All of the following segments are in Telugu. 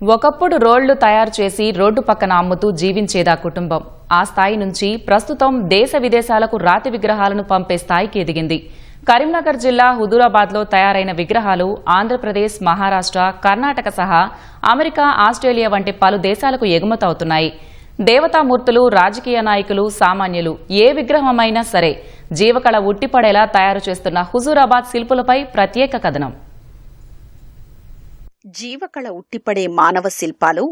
ఒకప్పుడు రోళ్లు తయారు చేసి రోడ్డు పక్కన అమ్ముతూ జీవించేదా కుటుంబం. ఆ స్థాయి నుంచి ప్రస్తుతం దేశ విదేశాలకు రాతి విగ్రహాలను పంపే స్థాయికి ఎదిగింది. కరీంనగర్ జిల్లా హుజూరాబాద్లో తయారైన విగ్రహాలు ఆంధ్రప్రదేశ్, మహారాష్ట్ర, కర్ణాటక సహా అమెరికా, ఆస్ట్రేలియా వంటి పలు దేశాలకు ఎగుమతవుతున్నాయి. దేవతామూర్తులు, రాజకీయ నాయకులు, సామాన్యులు ఏ విగ్రహమైనా సరే జీవకళ ఉట్టిపడేలా తయారు చేస్తున్న హుజూరాబాద్ శిల్పులపై ప్రత్యేక కథనం. జీవకళ ఉట్టిపడే మానవ శిల్పాలు,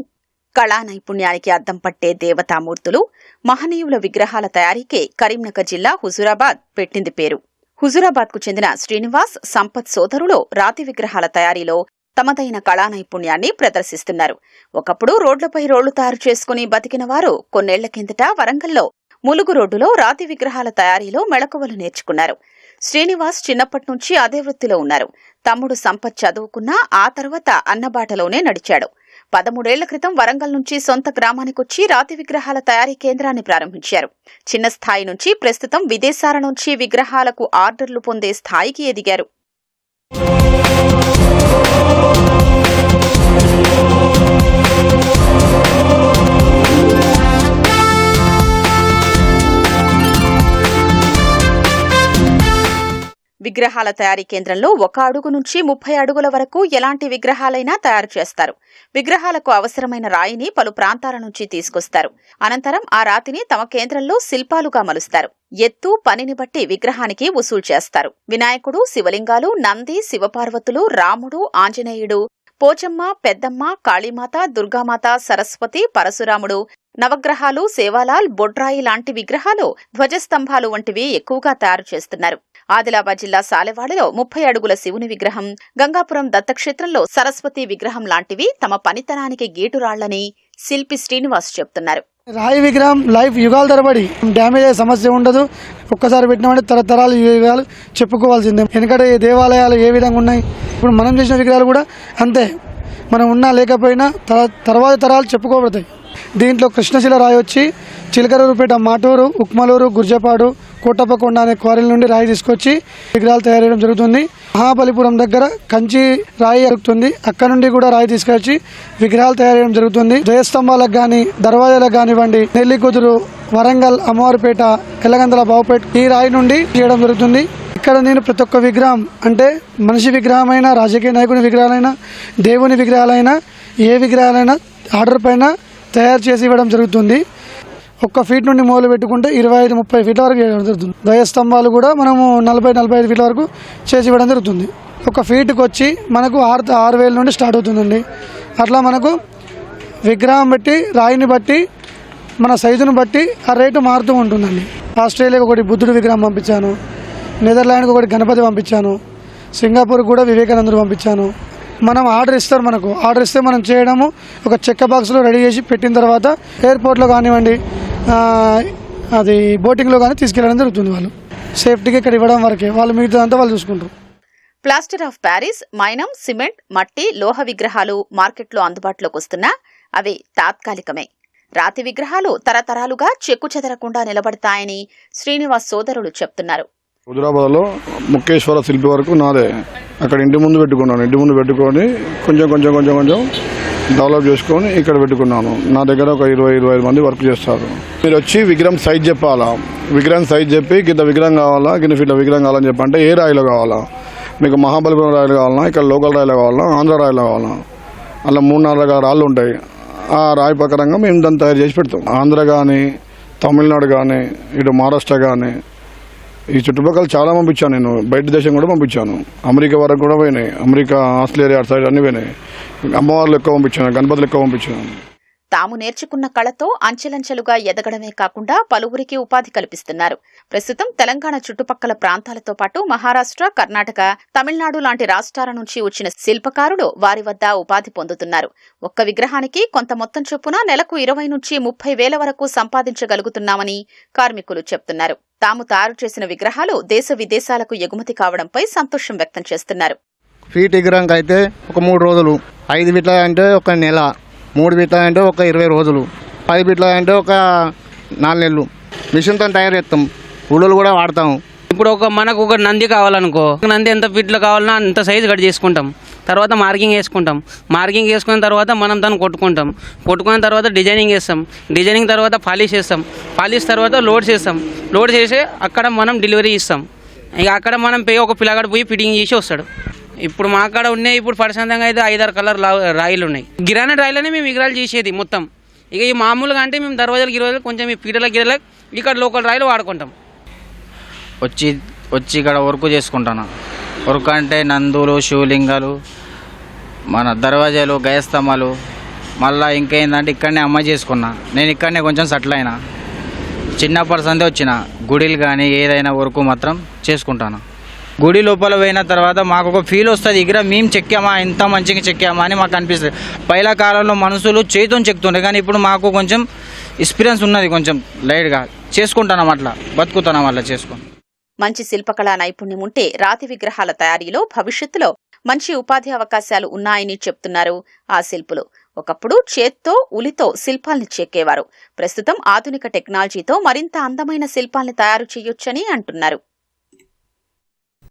కళా నైపుణ్యానికి అద్దం పట్టే దేవతామూర్తులు, మహనీయుల విగ్రహాల తయారీకే కరీంనగర్ జిల్లా హుజూరాబాద్ పెట్టింది పేరు. హుజూరాబాద్కు చెందిన శ్రీనివాస్, సంపత్ సోదరులు రాతి విగ్రహాల తయారీలో తమదైన కళా నైపుణ్యాన్ని ప్రదర్శిస్తున్నారు. ఒకప్పుడు రోడ్లపై రోళ్లు తయారు చేసుకుని బతికిన వారు కొన్నేళ్ల కిందట వరంగల్లో ములుగు రోడ్డులో రాతి విగ్రహాల తయారీలో మెళకువలు నేర్చుకున్నారు. శ్రీనివాస్ చిన్నప్పటి నుంచి అదే వృత్తిలో ఉన్నారు. తమ్ముడు సంపత్ చదువుకున్నా ఆ తర్వాత అన్నబాటలోనే నడిచాడు. 13 ఏళ్ల క్రితం వరంగల్ నుంచి సొంత గ్రామానికొచ్చి రాతి విగ్రహాల తయారీ కేంద్రాన్ని ప్రారంభించారు. చిన్న స్థాయి నుంచి ప్రస్తుతం విదేశాల నుంచి విగ్రహాలకు ఆర్డర్లు పొందే స్థాయికి ఎదిగారు. విగ్రహాల తయారీ కేంద్రంలో 1 అడుగు నుంచి 30 అడుగుల వరకు ఎలాంటి విగ్రహాలైనా తయారు చేస్తారు. విగ్రహాలకు అవసరమైన రాయిని పలు ప్రాంతాల నుంచి తీసుకొస్తారు. అనంతరం ఆ రాతిని తమ కేంద్రంలో శిల్పాలుగా మలుస్తారు. ఎత్తు, పనిని బట్టి విగ్రహానికి వసూలు చేస్తారు. వినాయకుడు, శివలింగాలు, నంది, శివపార్వతులు, రాముడు, ఆంజనేయుడు, పోచమ్మ, పెద్దమ్మ, కాళీమాత, దుర్గామాత, సరస్వతి, పరశురాముడు, నవగ్రహాలు, సేవాలాల్, బొడ్రాయి లాంటి విగ్రహాలు, ధ్వజస్తంభాలు వంటివి ఎక్కువగా తయారు చేస్తున్నారు. ఆదిలాబాద్ జిల్లా సాలెవాడలో 30 అడుగుల శివుని విగ్రహం, గంగాపురం దత్తక్షేత్రంలో సరస్వతి విగ్రహం లాంటివి తమ పనితనానికి గీటురాళ్లని శిల్పి శ్రీనివాస్ చెప్తున్నారు. రాయి విగ్రహం లైఫ్ యుగాల తరబడి డ్యామేజ్ అయ్యే సమస్య ఉండదు. ఒక్కసారి పెట్టినామంటే తరతరాలు యుగాలు చెప్పుకోవాల్సిందే. ఎందుకంటే దేవాలయాలు ఏ విధంగా ఉన్నాయి, ఇప్పుడు మనం చేసిన విగ్రహాలు కూడా అంతే. మనం ఉన్నా లేకపోయినా తర్వాత తరాలు చెప్పుకోబడతాయి. దీంట్లో కృష్ణశిల రాయి వచ్చి చిలకరూరుపేట, మాటూరు, ఉక్మలూరు, గుర్జపాడు, కోటప్పకొండ అనే క్వారీల నుండి రాయి తీసుకొచ్చి విగ్రహాలు తయారు చేయడం జరుగుతుంది. మహాబలిపురం దగ్గర కంచి రాయి దొరుకుతుంది, అక్కడ నుండి కూడా రాయి తీసుకొచ్చి విగ్రహాలు తయారు చేయడం జరుగుతుంది. ధ్వజస్తంభాలకు కానీ, దర్వాజాలకు కానివ్వండి, నెల్లికుదురు, వరంగల్, అమ్మవారిపేట, ఎల్లగందల, బావుపేట ఈ రాయి నుండి చేయడం జరుగుతుంది. ఇక్కడ నేను ప్రతి ఒక్క విగ్రహం అంటే మనిషి విగ్రహమైనా, రాజకీయ నాయకుని విగ్రహాలైనా, దేవుని విగ్రహాలైనా, ఏ విగ్రహాలైనా ఆర్డర్ పైన తయారు చేసి ఇవ్వడం జరుగుతుంది. 1 ఫీట్ నుండి మొదలు పెట్టుకుంటే 25-30 ఫీట్ల వరకు చేయడం జరుగుతుంది. ధ్వజస్తంభాలు కూడా మనము 40-45 ఫీట్ల వరకు చేసి ఇవ్వడం జరుగుతుంది. 1 ఫీట్కి వచ్చి మనకు 6,000 నుండి స్టార్ట్ అవుతుందండి. అట్లా మనకు విగ్రహం బట్టి, రాయిని బట్టి, మన సైజును బట్టి ఆ రేటు మారుతూ ఉంటుందండి. ఆస్ట్రేలియాకి 1 బుద్ధుడు విగ్రహం పంపించాను, నెదర్లాండ్కి 1 గణపతి పంపించాను, సింగపూర్కి కూడా వివేకానందుడు పంపించాను. మనం ఆర్డర్ ఇస్తారు, మనకు ఆర్డర్ ఇస్తే మనం చేయడము ఒక చెక్క బాక్స్లో రెడీ చేసి పెట్టిన తర్వాత ఎయిర్పోర్ట్లో కానివ్వండి, అది బోటింగ్లో కానీ తీసుకెళ్ళడం జరుగుతుంది. వాళ్ళు సేఫ్టీకి ఇక్కడ ఇవ్వడం వరకే, వాళ్ళు మిగతాదంతా వాళ్ళు చూసుకుంటారు. ప్లాస్టర్ ఆఫ్ ప్యారిస్, మైనం, సిమెంట్, మట్టి, లోహ విగ్రహాలు మార్కెట్లో అందుబాటులోకి వస్తున్నా అవి తాత్కాలికమే. రాతి విగ్రహాలు తరతరాలుగా చెక్కు చెదరకుండా నిలబడతాయని శ్రీనివాస్ సోదరులు చెప్తున్నారు. హుజూరాబాద్లో ముఖేశ్వర శిల్పి వరకు నాదే. అక్కడ ఇంటి ముందు పెట్టుకున్నాను. ఇంటి ముందు పెట్టుకొని కొంచెం డెవలప్ చేసుకొని ఇక్కడ పెట్టుకున్నాను. నా దగ్గర ఒక 20-25 మంది వర్క్ చేస్తారు. మీరు వచ్చి విగ్రహం సైజ్ చెప్పాలా, విగ్రహం సైజ్ చెప్పి కింద విగ్రహం కావాలా, కింద ఫీట్ల విగ్రహం కావాలని చెప్పంటే ఏ రాయిలో కావాలా, మీకు మహాబలిపురం రాయిలు కావాలన్నా, ఇక్కడ లోకల్ రాయిలో కావాలన్నా, ఆంధ్ర రాయిలో కావాలా, అలా 3-4 రకాల రాళ్ళు ఉంటాయి. ఆ రాయి ప్రకారంగా మేము దాన్ని తయారు చేసి పెడతాం. ఆంధ్ర కానీ, తమిళనాడు కానీ, ఇటు మహారాష్ట్ర కానీ, ఈ చుట్టుపక్కల చాలా పంపించాను. నేను బయట దేశం కూడా పంపించాను. అమెరికా వరకు కూడా పోయినాయి. అమెరికా, ఆస్ట్రేలియా సైడ్ అన్ని పోయినాయి. అమ్మవార్లు ఎక్కువ పంపించాను, గణపతులు ఎక్కువ పంపించాను. తాము నేర్చుకున్న కళతో అంచెలంచెలుగా ఎదగడమే కాకుండా పలువురికి ఉపాధి కల్పిస్తున్నారు. ప్రస్తుతం తెలంగాణ చుట్టుపక్కల ప్రాంతాలతో పాటు మహారాష్ట్ర, కర్ణాటక, తమిళనాడు లాంటి రాష్ట్రాల నుంచి వచ్చిన శిల్పకారులు వారి వద్ద ఉపాధి పొందుతున్నారు. ఒక్క విగ్రహానికి కొంత మొత్తం చొప్పున నెలకు 20 నుంచి 30 వేల వరకు సంపాదించగలుగుతున్నామని కార్మికులు చెప్తున్నారు. తాము తయారు చేసిన విగ్రహాలు దేశ విదేశాలకు ఎగుమతి కావడంపై సంతోషం వ్యక్తం చేస్తున్నారు. ఫీట్ విగ్రహంకి అయితే ఒక 3 రోజులు, 5 ఫీట్ల అంటే ఒక నెల, 3 ఫీట్ల అంటే ఒక 20 రోజులు, 10 ఫీట్ల అంటే ఒక 4 నెలలు. మిషన్తో తయారు చేస్తాం, ఉడులు కూడా వాడతాం. ఇప్పుడు మనకు ఒక నంది కావాలనుకో, నంది ఎంత ఫీట్లో కావాలన్నా అంత సైజు కట్ చేసుకుంటాం. తర్వాత మార్కింగ్ వేసుకుంటాం. మార్కింగ్ వేసుకున్న తర్వాత మనం దాన్ని కొట్టుకున్న తర్వాత డిజైనింగ్ వేస్తాం. డిజైనింగ్ తర్వాత పాలిష్ చేస్తాం. పాలిష్ తర్వాత లోడ్ చేస్తాం. లోడ్ చేసి అక్కడ మనం డెలివరీ ఇస్తాం. ఇక అక్కడ మనం ఒక పిల్లగాడు పోయి ఫిట్టింగ్ చేసి వస్తాడు. ఇప్పుడు మా కాడ ఉన్నాయి, ఇప్పుడు ప్రశాంతంగా అయితే 5-6 కలర్ రాయిలు ఉన్నాయి. గిరానైట్ రాయిలనే మేము విగ్రహాలు చేసేది మొత్తం. ఇక ఈ మామూలుగా అంటే మేము దర్వాజాలు గిరవాజాలు కొంచెం ఈ పీటల ఇక్కడ లోకల్ రాయిలు వాడుకుంటాం. వచ్చి ఇక్కడ వర్క్ చేసుకుంటాను. వర్క్ అంటే నందులు, శివలింగాలు, మన దర్వాజాలు, గయస్తంభాలు, మళ్ళీ ఇంకేందంటే ఇక్కడనే అమ్మ చేసుకున్నా. నేను ఇక్కడనే కొంచెం సెటిల్ అయినా. చిన్నప్పటి సందే వచ్చిన గుడిలు కానీ ఏదైనా వర్క్ మాత్రం చేసుకుంటాను. గుడి లోపల పోయిన తర్వాత మాకు ఒక ఫీల్ వస్తుంది, ఇక్కడ మేము చెక్కామా, ఎంత మంచిగా చెక్కామా అని మాకు అనిపిస్తుంది. పైల కాలంలో మనుషులు చేతితో చెక్తుండే, కానీ ఇప్పుడు మాకు కొంచెం ఎక్స్పీరియన్స్ ఉన్నది, కొంచెం లైట్గా చేసుకుంటున్నాం, అట్లా బతుకుతున్నాం, అట్లా చేసుకుని. మంచి శిల్పకళా నైపుణ్యం ఉంటే రాతి విగ్రహాల తయారీలో భవిష్యత్తులో మంచి ఉపాధి అవకాశాలు ఉన్నాయని చెప్తున్నారు ఆ శిల్పులు. ఒకప్పుడు చేత్తో, ఉలితో శిల్పాల్ని చెక్కేవారు. ప్రస్తుతం ఆధునిక టెక్నాలజీతో మరింత అందమైన శిల్పాల్ని తయారు చేయొచ్చని అంటున్నారు.